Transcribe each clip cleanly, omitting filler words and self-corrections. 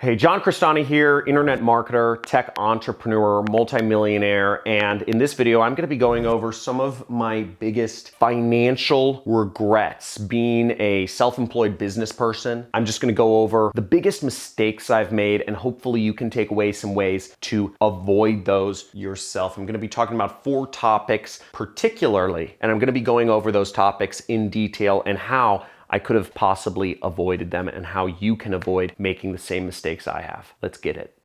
Hey, John Crestani here, internet marketer, tech entrepreneur, multimillionaire, and in this video, I'm gonna be going over some of my biggest financial regrets being a self-employed business person. I'm just gonna go over the biggest mistakes I've made, and hopefully you can take away some ways to avoid those yourself. I'm gonna be talking about 4 topics particularly, and I'm gonna be going over those topics in detail and how I could have possibly avoided them and how you can avoid making the same mistakes I have. Let's get it.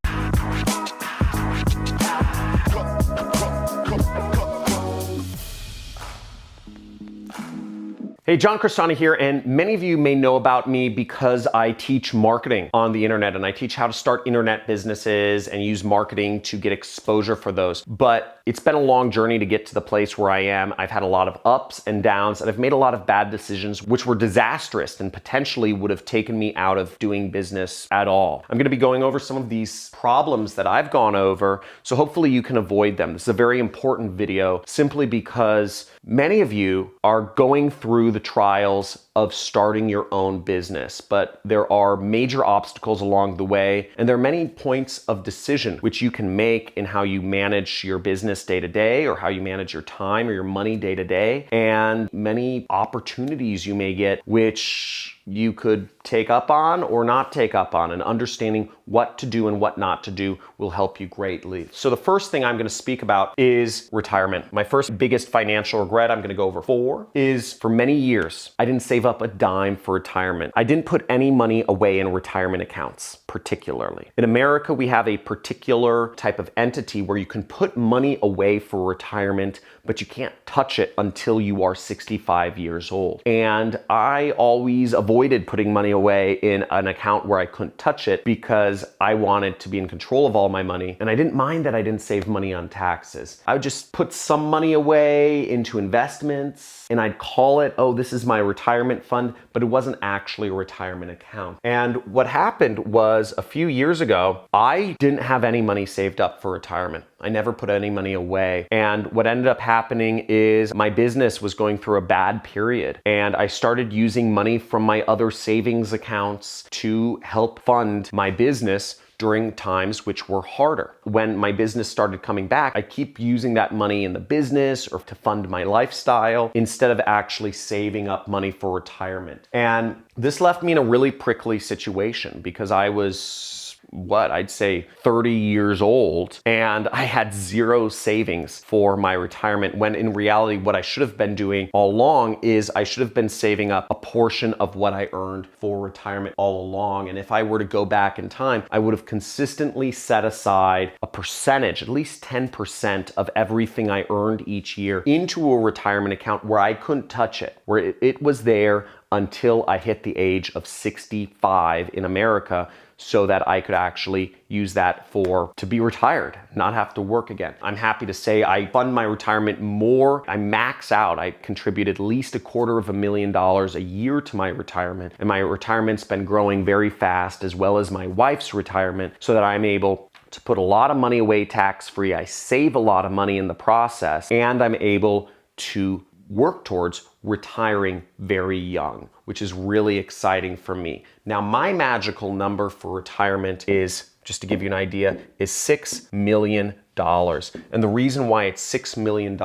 Hey, John Crestani here, and many of you may know about me because I teach marketing on the internet, and I teach how to start internet businesses and use marketing to get exposure for those. But it's been a long journey to get to the place where I am. I've had a lot of ups and downs, and I've made a lot of bad decisions which were disastrous and potentially would have taken me out of doing business at all. I'm gonna be going over some of these problems that I've gone over, so hopefully you can avoid them. This is a very important video simply because many of you are going through the trials of starting your own business, but there are major obstacles along the way, and there are many points of decision which you can make in how you manage your business day to day, or how you manage your time or your money day to day, and many opportunities you may get which you could take up on or not take up on, and understanding what to do and what not to do will help you greatly. So the first thing I'm gonna speak about is retirement. My first biggest financial regret, I'm gonna go over 4, is for many years, I didn't save up a dime for retirement. I didn't put any money away in retirement accounts, particularly. In America, we have a particular type of entity where you can put money away for retirement, but you can't touch it until you are 65 years old. And I always avoided putting money away in an account where I couldn't touch it because I wanted to be in control of all my money. And I didn't mind that I didn't save money on taxes. I would just put some money away into investments, and I'd call it, oh, this is my retirement fund, but it wasn't actually a retirement account. And what happened was a few years ago, I didn't have any money saved up for retirement. I never put any money away. And what ended up happening is my business was going through a bad period, and I started using money from my other savings accounts to help fund my business during times which were harder. When my business started coming back, I keep using that money in the business or to fund my lifestyle instead of actually saving up money for retirement. And this left me in a really prickly situation because I was, I'd say 30 years old, and I had 0 savings for my retirement, when in reality, what I should have been doing all along is I should have been saving up a portion of what I earned for retirement all along. And if I were to go back in time, I would have consistently set aside a percentage, at least 10% of everything I earned each year, into a retirement account where I couldn't touch it, where it was there until I hit the age of 65 in America, so that I could actually use that to be retired, not have to work again. I'm happy to say I fund my retirement more. I max out. I contribute at least $250,000 a year to my retirement, and my retirement's been growing very fast, as well as my wife's retirement, so that I'm able to put a lot of money away tax-free. I save a lot of money in the process, and I'm able to work towards retiring very young, which is really exciting for me. Now, my magical number for retirement is, just to give you an idea, is $6 million. And the reason why it's $6 million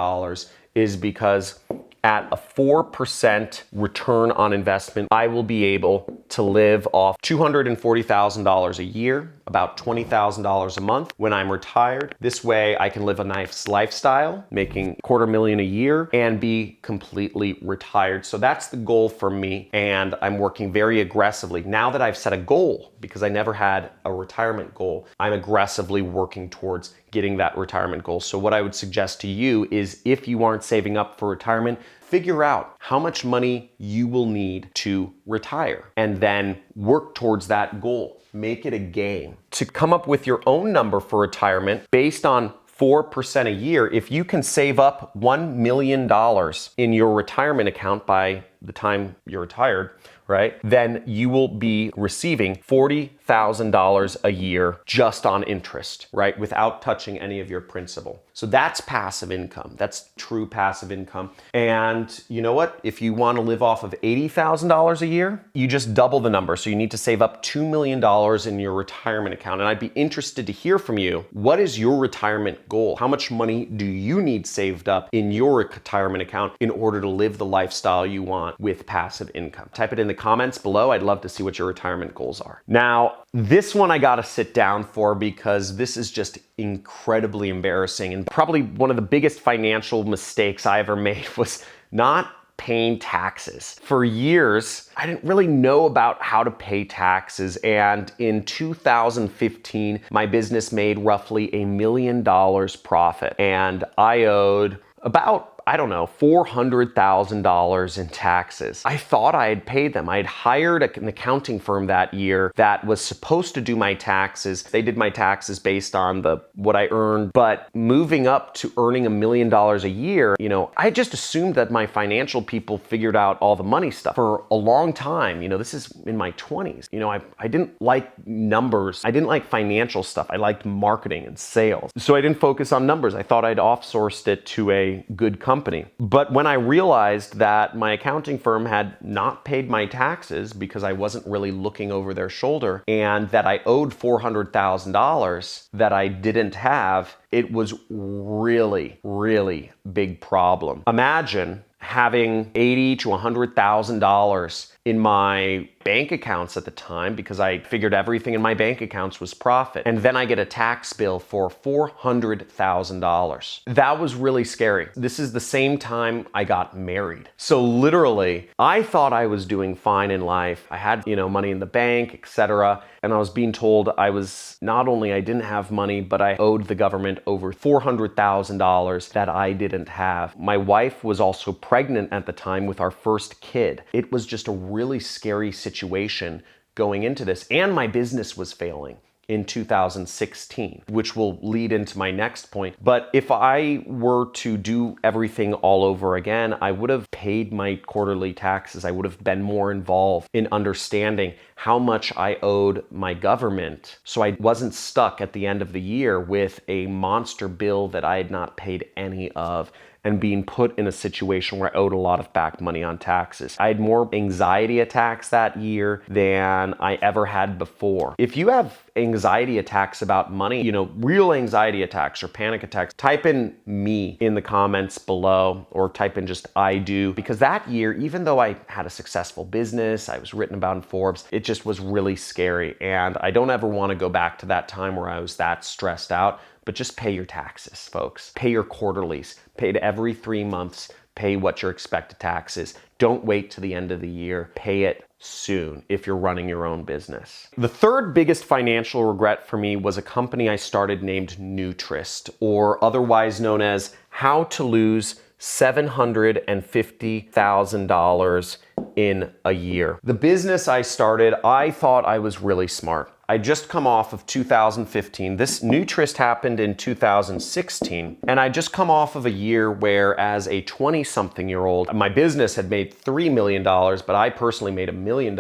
is because at a 4% return on investment, I will be able to live off $240,000 a year, about $20,000 a month when I'm retired. This way I can live a nice lifestyle, making $250,000 a year, and be completely retired. So that's the goal for me, and I'm working very aggressively. Now that I've set a goal, because I never had a retirement goal, I'm aggressively working towards getting that retirement goal. So what I would suggest to you is, if you aren't saving up for retirement, figure out how much money you will need to retire and then work towards that goal. Make it a game. To come up with your own number for retirement based on 4% a year, if you can save up $1 million in your retirement account by the time you're retired, right, then you will be receiving $40,000 $80,000 a year just on interest, right? Without touching any of your principal. So that's passive income. That's true passive income. And you know what? If you want to live off of $80,000 a year, you just double the number. So you need to save up $2 million in your retirement account. And I'd be interested to hear from you. What is your retirement goal? How much money do you need saved up in your retirement account in order to live the lifestyle you want with passive income? Type it in the comments below. I'd love to see what your retirement goals are. Now, this one I gotta sit down for because this is just incredibly embarrassing, and probably one of the biggest financial mistakes I ever made was not paying taxes. For years, I didn't really know about how to pay taxes, and in 2015, my business made roughly $1 million profit, and I owed about, I don't know, $400,000 in taxes. I thought I had paid them. I had hired an accounting firm that year that was supposed to do my taxes. They did my taxes based on what I earned, but moving up to earning $1 million a year, I just assumed that my financial people figured out all the money stuff. For a long time, this is in my 20s, I didn't like numbers. I didn't like financial stuff. I liked marketing and sales. So I didn't focus on numbers. I thought I'd offsourced it to a good company. But when I realized that my accounting firm had not paid my taxes because I wasn't really looking over their shoulder, and that I owed $400,000 that I didn't have, it was really, really big problem. Imagine having $80,000 to $100,000 in my bank accounts at the time because I figured everything in my bank accounts was profit. And then I get a tax bill for $400,000. That was really scary. This is the same time I got married. So literally, I thought I was doing fine in life. I had, money in the bank, etc. And I was being told I didn't have money, but I owed the government over $400,000 that I didn't have. My wife was also pregnant at the time with our first kid. It was just a really scary situation going into this, and my business was failing in 2016, which will lead into my next point. But if I were to do everything all over again, I would have paid my quarterly taxes. I would have been more involved in understanding how much I owed my government, so I wasn't stuck at the end of the year with a monster bill that I had not paid any of, and being put in a situation where I owed a lot of back money on taxes. I had more anxiety attacks that year than I ever had before. If you have anxiety attacks about money, real anxiety attacks or panic attacks, type in me in the comments below, or type in just I do, because that year, even though I had a successful business, I was written about in Forbes, it just was really scary. And I don't ever want to go back to that time where I was that stressed out. But just pay your taxes, folks. Pay your quarterlies. Pay it every 3 months. Pay what your expected tax is. Don't wait to the end of the year. Pay it soon if you're running your own business. The third biggest financial regret for me was a company I started named Nutrist, or otherwise known as How to Lose $750,000 in a year. The business I started, I thought I was really smart. I just come off of 2015. This Nutrist happened in 2016, and I just come off of a year where, as a 20-something-year-old, my business had made $3 million, but I personally made $1 million.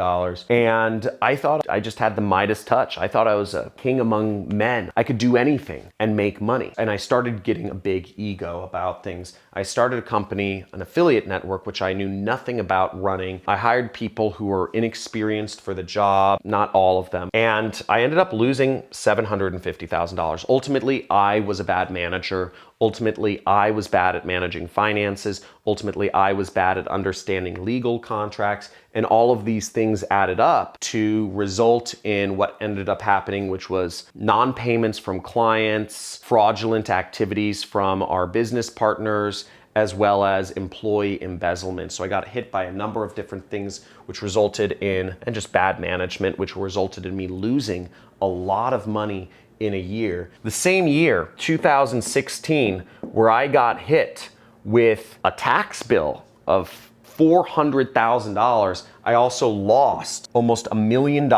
And I thought I just had the Midas touch. I thought I was a king among men. I could do anything and make money. And I started getting a big ego about things. I started a company, an affiliate network, which I knew nothing about running. I hired people who were inexperienced for the job, not all of them. And I ended up losing $750,000. Ultimately, I was a bad manager. Ultimately, I was bad at managing finances. Ultimately, I was bad at understanding legal contracts. And all of these things added up to result in what ended up happening, which was non-payments from clients, fraudulent activities from our business partners, as well as employee embezzlement. So I got hit by a number of different things, which resulted in, and just bad management, which resulted in me losing a lot of money in a year. The same year, 2016, where I got hit with a tax bill of $400,000, I also lost almost $1 million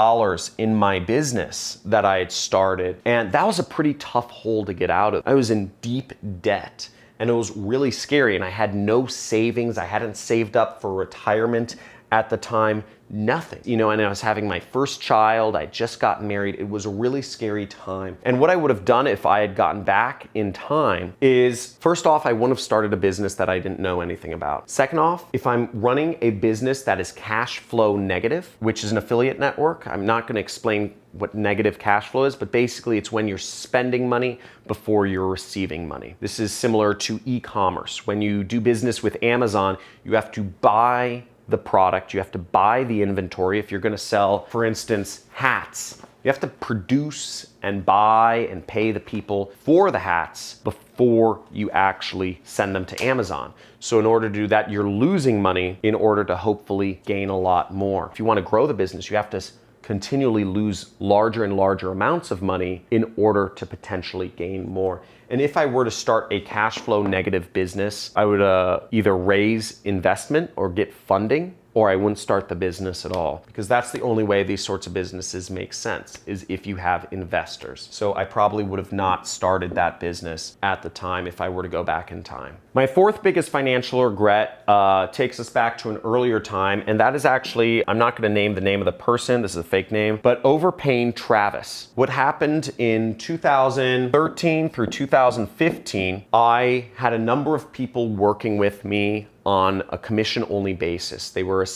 in my business that I had started. And that was a pretty tough hole to get out of. I was in deep debt. And it was really scary, and I had no savings. I hadn't saved up for retirement at the time, nothing. You know, and I was having my first child, I just got married. It was a really scary time. And what I would have done if I had gotten back in time is, first off, I wouldn't have started a business that I didn't know anything about. Second off, if I'm running a business that is cash flow negative, which is an affiliate network, I'm not going to explain what negative cash flow is, but basically it's when you're spending money before you're receiving money. This is similar to e-commerce. When you do business with Amazon, you have to buy the product, you have to buy the inventory. If you're going to sell, for instance, hats, you have to produce and buy and pay the people for the hats before you actually send them to Amazon. So in order to do that, you're losing money in order to hopefully gain a lot more. If you want to grow the business, you have to continually lose larger and larger amounts of money in order to potentially gain more. And if I were to start a cash flow negative business, I would either raise investment or get funding, or I wouldn't start the business at all, because that's the only way these sorts of businesses make sense, is if you have investors. So I probably would have not started that business at the time if I were to go back in time. My fourth biggest financial regret takes us back to an earlier time, and that is actually, I'm not going to name the name of the person, this is a fake name, but overpaying Travis. What happened in 2013 through 2015, I had a number of people working with me on a commission-only basis. They were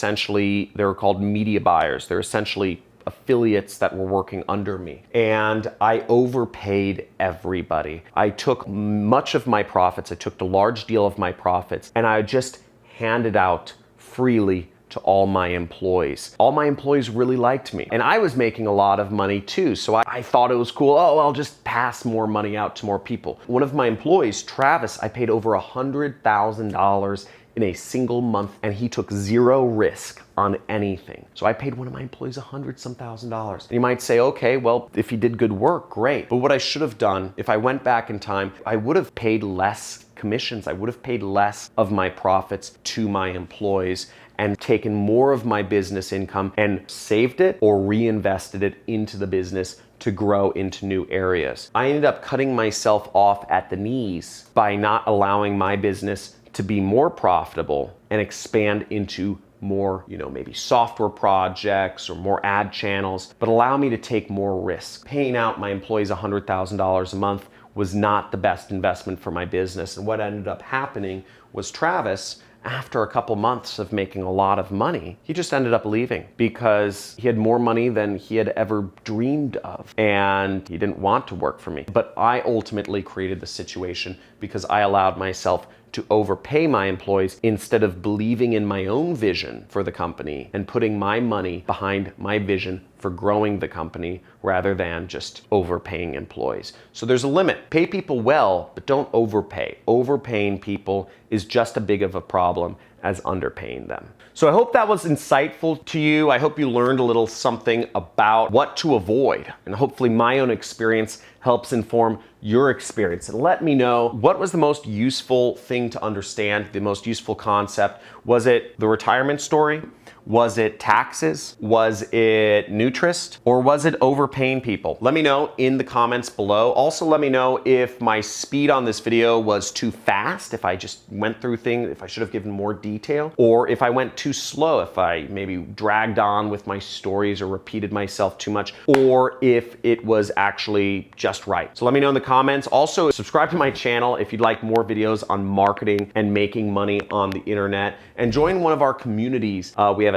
called media buyers. They're essentially affiliates that were working under me. And I overpaid everybody. I took much of my profits, I took the large deal of my profits, and I just handed out freely to all my employees. All my employees really liked me. And I was making a lot of money too, so I thought it was cool. Oh, I'll just pass more money out to more people. One of my employees, Travis, I paid over $100,000 in a single month, and he took zero risk on anything. So I paid one of my employees $100-some thousand. And you might say, okay, well, if he did good work, great. But what I should have done, if I went back in time, I would have paid less commissions. I would have paid less of my profits to my employees and taken more of my business income and saved it or reinvested it into the business to grow into new areas. I ended up cutting myself off at the knees by not allowing my business to be more profitable and expand into more, maybe software projects or more ad channels, but allow me to take more risk. Paying out my employees $100,000 a month was not the best investment for my business. And what ended up happening was Travis, after a couple months of making a lot of money, he just ended up leaving because he had more money than he had ever dreamed of, and he didn't want to work for me. But I ultimately created the situation because I allowed myself to overpay my employees instead of believing in my own vision for the company and putting my money behind my vision for growing the company rather than just overpaying employees. So there's a limit. Pay people well, but don't overpay. Overpaying people is just as big of a problem as underpaying them. So I hope that was insightful to you. I hope you learned a little something about what to avoid, and hopefully my own experience helps inform your experience. And let me know, what was the most useful thing to understand, the most useful concept? Was it the retirement story? Was it taxes? Was it Nutrist? Or was it overpaying people? Let me know in the comments below. Also, let me know if my speed on this video was too fast, if I just went through things, if I should have given more detail, or if I went too slow, if I maybe dragged on with my stories or repeated myself too much, or if it was actually just right. So let me know in the comments. Also, subscribe to my channel if you'd like more videos on marketing and making money on the internet, and join one of our communities. We have a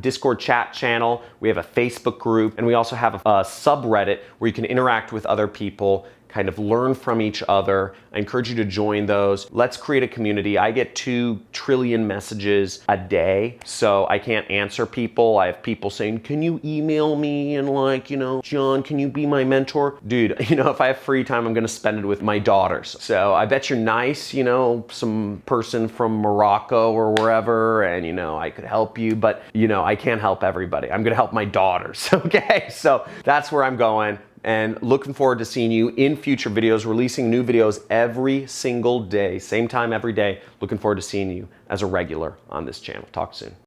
Discord chat channel, we have a Facebook group, and we also have a subreddit where you can interact with other people, kind of learn from each other. I encourage you to join those. Let's create a community. I get 2 trillion messages a day, so I can't answer people. I have people saying, can you email me? And John, can you be my mentor? Dude, if I have free time, I'm gonna spend it with my daughters. So I bet you're nice, some person from Morocco or wherever, and I could help you, but I can't help everybody. I'm gonna help my daughters, okay? So that's where I'm going. And looking forward to seeing you in future videos, releasing new videos every single day, same time every day. Looking forward to seeing you as a regular on this channel. Talk soon.